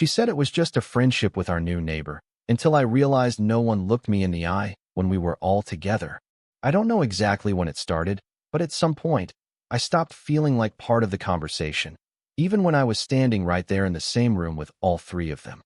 She said it was just a friendship with our new neighbor, until I realized no one looked me in the eye when we were all together. I don't know exactly when it started, but at some point, I stopped feeling like part of the conversation, even when I was standing right there in the same room with all three of them.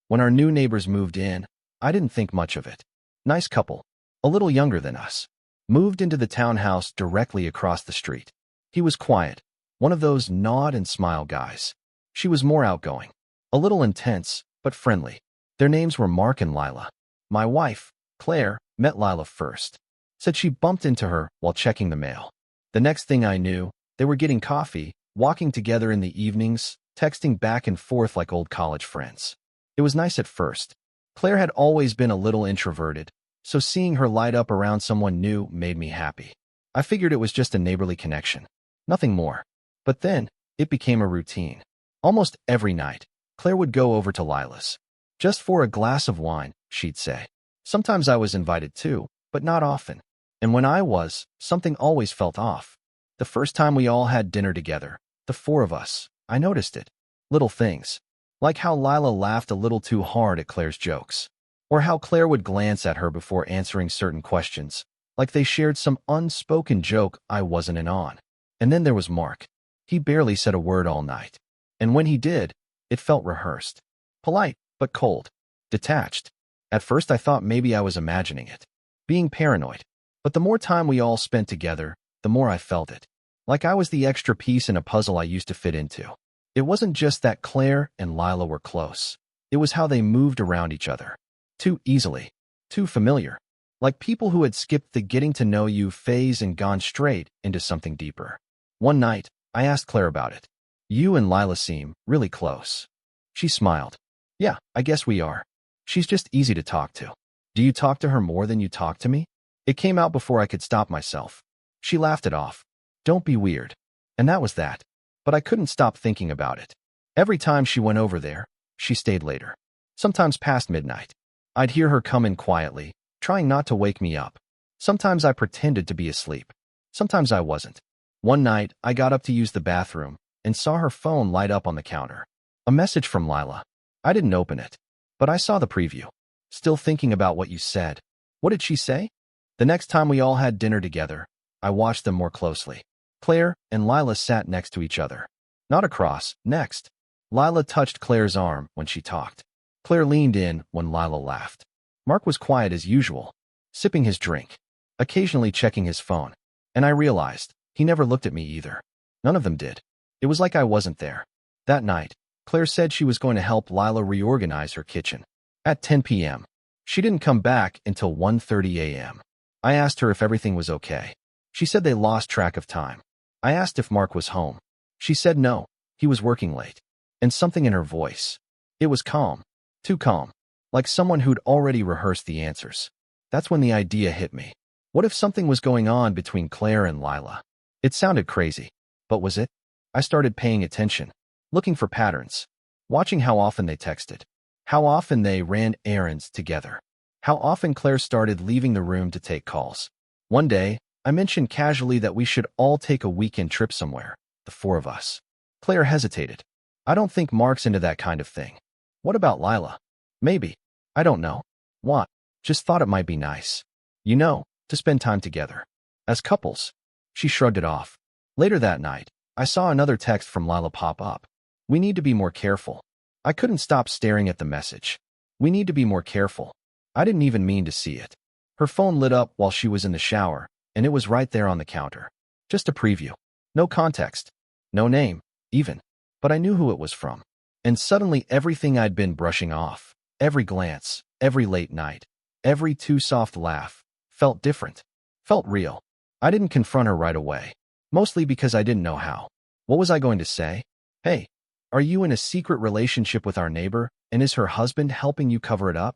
When our new neighbors moved in, I didn't think much of it. Nice couple, a little younger than us, moved into the townhouse directly across the street. He was quiet, one of those nod and smile guys. She was more outgoing, a little intense, but friendly. Their names were Mark and Lila. My wife, Claire, met Lila first. Said she bumped into her while checking the mail. The next thing I knew, they were getting coffee, walking together in the evenings, texting back and forth like old college friends. It was nice at first. Claire had always been a little introverted, so seeing her light up around someone new made me happy. I figured it was just a neighborly connection, nothing more. But then, it became a routine. Almost every night, Claire would go over to Lila's. Just for a glass of wine, she'd say. Sometimes I was invited too, but not often. And when I was, something always felt off. The first time we all had dinner together, the four of us, I noticed it. Little things. Like how Lila laughed a little too hard at Claire's jokes. Or how Claire would glance at her before answering certain questions, like they shared some unspoken joke I wasn't in on. And then there was Mark. He barely said a word all night. And when he did, it felt rehearsed. Polite, but cold. Detached. At first I thought maybe I was imagining it. Being paranoid. But the more time we all spent together, the more I felt it. Like I was the extra piece in a puzzle I used to fit into. It wasn't just that Claire and Lila were close. It was how they moved around each other. Too easily. Too familiar. Like people who had skipped the getting to know you phase and gone straight into something deeper. One night, I asked Claire about it. You and Lila seem really close. She smiled. Yeah, I guess we are. She's just easy to talk to. Do you talk to her more than you talk to me? It came out before I could stop myself. She laughed it off. Don't be weird. And that was that. But I couldn't stop thinking about it. Every time she went over there, she stayed later. Sometimes past midnight. I'd hear her come in quietly, trying not to wake me up. Sometimes I pretended to be asleep. Sometimes I wasn't. One night, I got up to use the bathroom and saw her phone light up on the counter. A message from Lila. I didn't open it, but I saw the preview. Still thinking about what you said. What did she say? The next time we all had dinner together, I watched them more closely. Claire and Lila sat next to each other. Not across, next. Lila touched Claire's arm when she talked. Claire leaned in when Lila laughed. Mark was quiet as usual, sipping his drink, occasionally checking his phone. And I realized, he never looked at me either. None of them did. It was like I wasn't there. That night, Claire said she was going to help Lila reorganize her kitchen. At 10 p.m. She didn't come back until 1:30 a.m. I asked her if everything was okay. She said they lost track of time. I asked if Mark was home. She said no, he was working late. And something in her voice. It was calm. Too calm. Like someone who'd already rehearsed the answers. That's when the idea hit me. What if something was going on between Claire and Lila? It sounded crazy. But was it? I started paying attention. Looking for patterns. Watching how often they texted. How often they ran errands together. How often Claire started leaving the room to take calls. One day, I mentioned casually that we should all take a weekend trip somewhere, the four of us. Claire hesitated. I don't think Mark's into that kind of thing. What about Lila? Maybe. I don't know. What? Just thought it might be nice. You know, to spend time together. As couples. She shrugged it off. Later that night, I saw another text from Lila pop up. We need to be more careful. I couldn't stop staring at the message. We need to be more careful. I didn't even mean to see it. Her phone lit up while she was in the shower, and it was right there on the counter. Just a preview. No context. No name, even. But I knew who it was from. And suddenly everything I'd been brushing off, every glance, every late night, every too soft laugh, felt different. Felt real. I didn't confront her right away. Mostly because I didn't know how. What was I going to say? Hey, are you in a secret relationship with our neighbor, and is her husband helping you cover it up?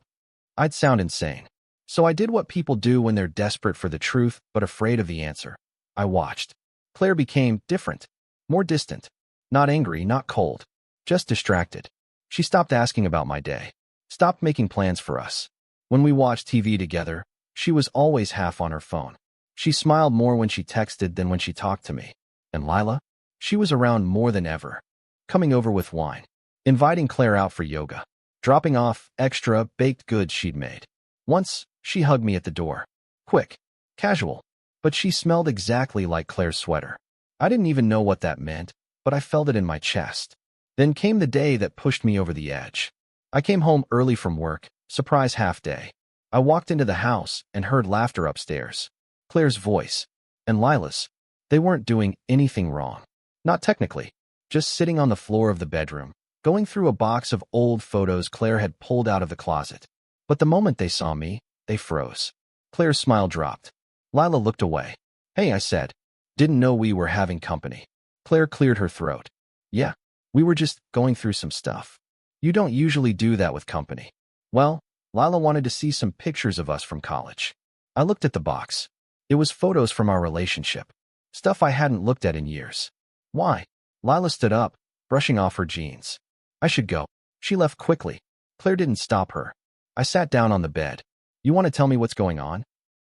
I'd sound insane. So I did what people do when they're desperate for the truth but afraid of the answer. I watched. Claire became different. More distant. Not angry, not cold. Just distracted. She stopped asking about my day. Stopped making plans for us. When we watched TV together, she was always half on her phone. She smiled more when she texted than when she talked to me. And Lila? She was around more than ever. Coming over with wine. inviting Claire out for yoga, dropping off extra baked goods she'd made. Once, she hugged me at the door. Quick, casual, but she smelled exactly like Claire's sweater. I didn't even know what that meant, but I felt it in my chest. Then came the day that pushed me over the edge. I came home early from work, surprise half day. I walked into the house and heard laughter upstairs. Claire's voice, and Lila's. They weren't doing anything wrong. Not technically. Just sitting on the floor of the bedroom, going through a box of old photos Claire had pulled out of the closet. But the moment they saw me, they froze. Claire's smile dropped. Lila looked away. Hey, I said. Didn't know we were having company. Claire cleared her throat. Yeah, we were just going through some stuff. You don't usually do that with company. Well, Lila wanted to see some pictures of us from college. I looked at the box. It was photos from our relationship. Stuff I hadn't looked at in years. Why? Lila stood up, brushing off her jeans. I should go. She left quickly. Claire didn't stop her. I sat down on the bed. You want to tell me what's going on?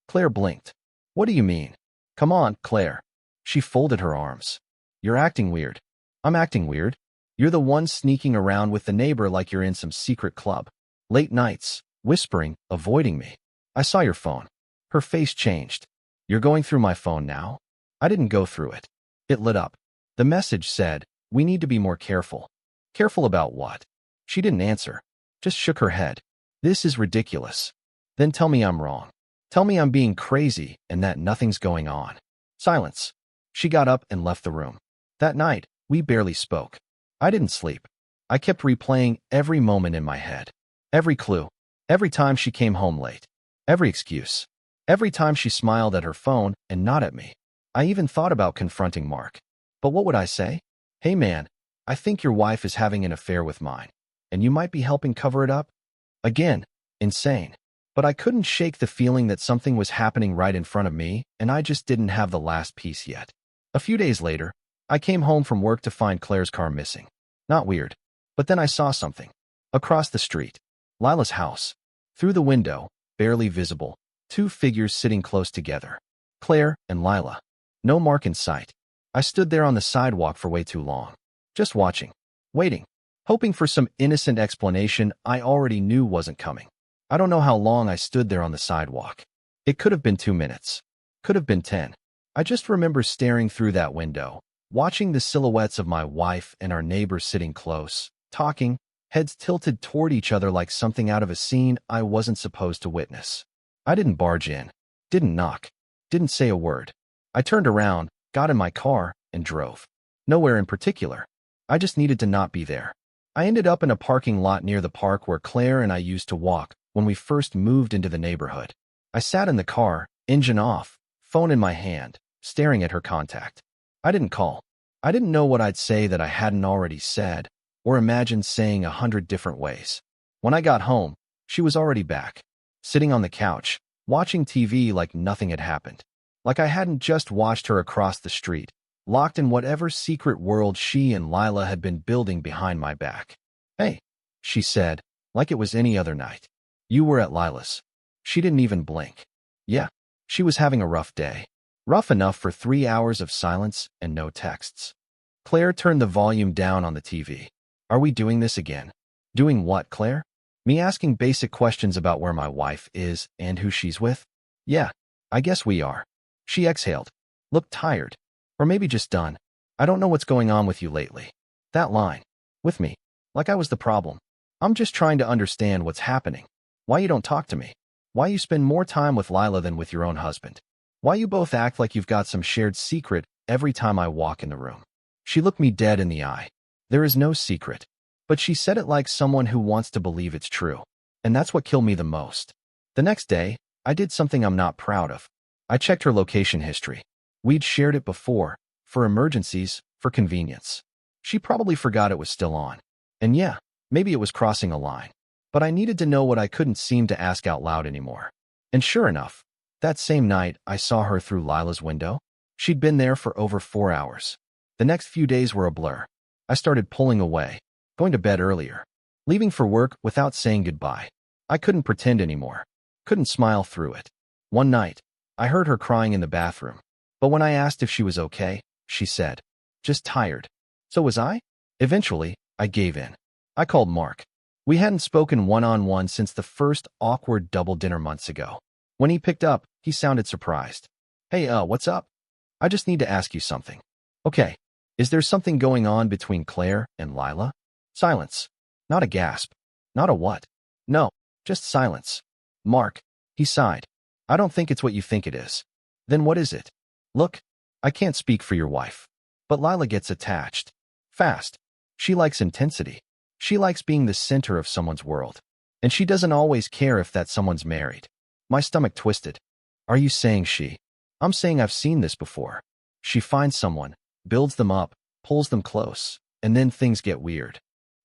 Claire blinked. What do you mean? Come on, Claire. She folded her arms. You're acting weird. I'm acting weird. You're the one sneaking around with the neighbor like you're in some secret club. Late nights, whispering, avoiding me. I saw your phone. Her face changed. You're going through my phone now? I didn't go through it. It lit up. The message said, we need to be more careful. Careful about what? She didn't answer. Just shook her head. This is ridiculous. Then tell me I'm wrong. Tell me I'm being crazy and that nothing's going on. Silence. She got up and left the room. That night, we barely spoke. I didn't sleep. I kept replaying every moment in my head. Every clue. Every time she came home late. Every excuse. Every time she smiled at her phone and not at me. I even thought about confronting Mark. But what would I say? Hey man, I think your wife is having an affair with mine, and you might be helping cover it up? Again, insane. But I couldn't shake the feeling that something was happening right in front of me, and I just didn't have the last piece yet. A few days later, I came home from work to find Claire's car missing. Not weird. But then I saw something. Across the street. Lila's house. Through the window, barely visible, two figures sitting close together. Claire and Lila. No Mark in sight. I stood there on the sidewalk for way too long. Just watching. Waiting. Hoping for some innocent explanation I already knew wasn't coming. I don't know how long I stood there on the sidewalk. It could have been 2 minutes. Could have been 10. I just remember staring through that window, watching the silhouettes of my wife and our neighbors sitting close, talking, heads tilted toward each other like something out of a scene I wasn't supposed to witness. I didn't barge in. Didn't knock. Didn't say a word. I turned around, got in my car, and drove. Nowhere in particular. I just needed to not be there. I ended up in a parking lot near the park where Claire and I used to walk when we first moved into the neighborhood. I sat in the car, engine off, phone in my hand, staring at her contact. I didn't call. I didn't know what I'd say that I hadn't already said, or imagined saying 100 different ways. When I got home, she was already back, sitting on the couch, watching TV like nothing had happened. Like I hadn't just watched her across the street, locked in whatever secret world she and Lila had been building behind my back. Hey, she said, like it was any other night. You were at Lila's. She didn't even blink. Yeah, she was having a rough day. Rough enough for 3 hours of silence and no texts. Claire turned the volume down on the TV. Are we doing this again? Doing what, Claire? Me asking basic questions about where my wife is and who she's with? Yeah, I guess we are. She exhaled. Looked tired. Or maybe just done. I don't know what's going on with you lately. That line. With me. Like I was the problem. I'm just trying to understand what's happening. Why you don't talk to me. Why you spend more time with Lila than with your own husband. Why you both act like you've got some shared secret every time I walk in the room. She looked me dead in the eye. There is no secret. But she said it like someone who wants to believe it's true. And that's what killed me the most. The next day, I did something I'm not proud of. I checked her location history. We'd shared it before, for emergencies, for convenience. She probably forgot it was still on. And yeah, maybe it was crossing a line. But I needed to know what I couldn't seem to ask out loud anymore. And sure enough, that same night I saw her through Lila's window. She'd been there for over 4 hours. The next few days were a blur. I started pulling away, going to bed earlier, leaving for work without saying goodbye. I couldn't pretend anymore. Couldn't smile through it. One night, I heard her crying in the bathroom. But when I asked if she was okay, she said, just tired. So was I? Eventually, I gave in. I called Mark. We hadn't spoken one-on-one since the first awkward double dinner months ago. When he picked up, he sounded surprised. Hey, what's up? I just need to ask you something. Okay. Is there something going on between Claire and Lila? Silence. Not a gasp. Not a what? No, just silence. Mark. He sighed. I don't think it's what you think it is. Then what is it? Look, I can't speak for your wife. But Lila gets attached. Fast. She likes intensity. She likes being the center of someone's world. And she doesn't always care if that someone's married. My stomach twisted. Are you saying she? I'm saying I've seen this before. She finds someone, builds them up, pulls them close, and then things get weird.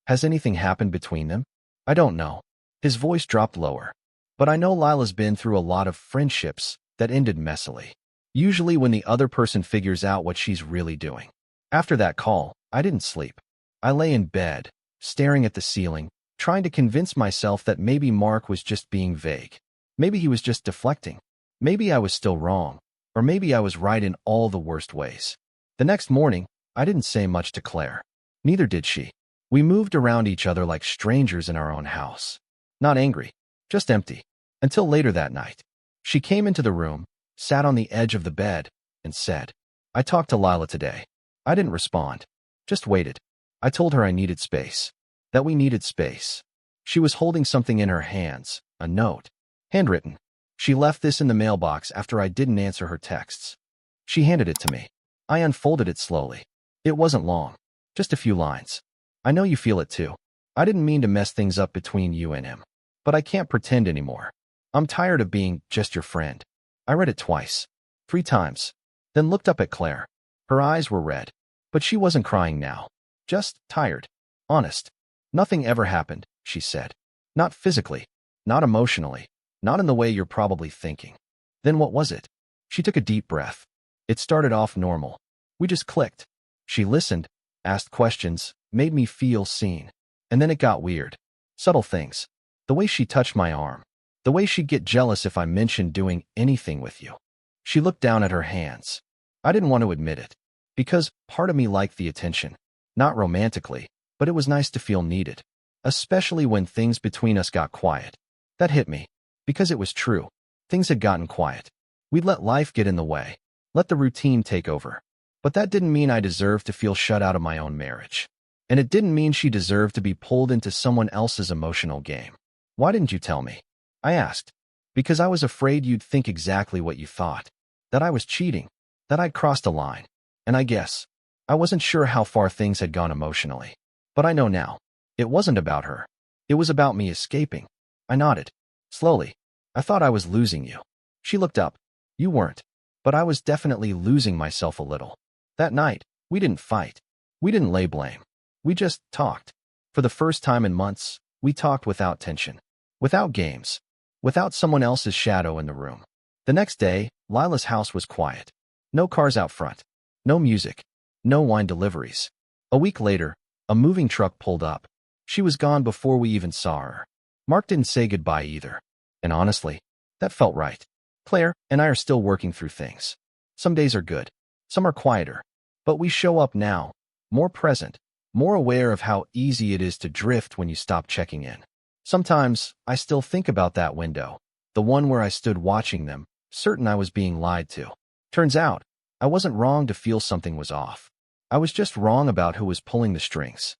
Has anything happened between them? I don't know. His voice dropped lower. But I know Lila's been through a lot of friendships that ended messily. Usually when the other person figures out what she's really doing. After that call, I didn't sleep. I lay in bed, staring at the ceiling, trying to convince myself that maybe Mark was just being vague. Maybe he was just deflecting. Maybe I was still wrong. Or maybe I was right in all the worst ways. The next morning, I didn't say much to Claire. Neither did she. We moved around each other like strangers in our own house. Not angry, just empty. Until later that night. She came into the room, sat on the edge of the bed, and said, I talked to Lila today. I didn't respond. Just waited. I told her I needed space. That we needed space. She was holding something in her hands, a note. Handwritten. She left this in the mailbox after I didn't answer her texts. She handed it to me. I unfolded it slowly. It wasn't long. Just a few lines. I know you feel it too. I didn't mean to mess things up between you and him. But I can't pretend anymore. I'm tired of being just your friend. I read it twice. 3 times. Then looked up at Claire. Her eyes were red. But she wasn't crying now. Just tired. Honest. Nothing ever happened, she said. Not physically. Not emotionally. Not in the way you're probably thinking. Then what was it? She took a deep breath. It started off normal. We just clicked. She listened, asked questions, made me feel seen. And then it got weird. Subtle things. The way she touched my arm. The way she'd get jealous if I mentioned doing anything with you. She looked down at her hands. I didn't want to admit it. Because part of me liked the attention. Not romantically, but it was nice to feel needed. Especially when things between us got quiet. That hit me. Because it was true. Things had gotten quiet. We'd let life get in the way. Let the routine take over. But that didn't mean I deserved to feel shut out of my own marriage. And it didn't mean she deserved to be pulled into someone else's emotional game. Why didn't you tell me? I asked. Because I was afraid you'd think exactly what you thought. That I was cheating. That I'd crossed a line. And I guess, I wasn't sure how far things had gone emotionally. But I know now. It wasn't about her. It was about me escaping. I nodded. Slowly. I thought I was losing you. She looked up. You weren't. But I was definitely losing myself a little. That night, we didn't fight. We didn't lay blame. We just talked. For the first time in months, we talked without tension. Without games. Without someone else's shadow in the room. The next day, Lila's house was quiet. No cars out front. No music. No wine deliveries. A week later, a moving truck pulled up. She was gone before we even saw her. Mark didn't say goodbye either. And honestly, that felt right. Claire and I are still working through things. Some days are good. Some are quieter. But we show up now, more present, more aware of how easy it is to drift when you stop checking in. Sometimes, I still think about that window, the one where I stood watching them, certain I was being lied to. Turns out, I wasn't wrong to feel something was off. I was just wrong about who was pulling the strings.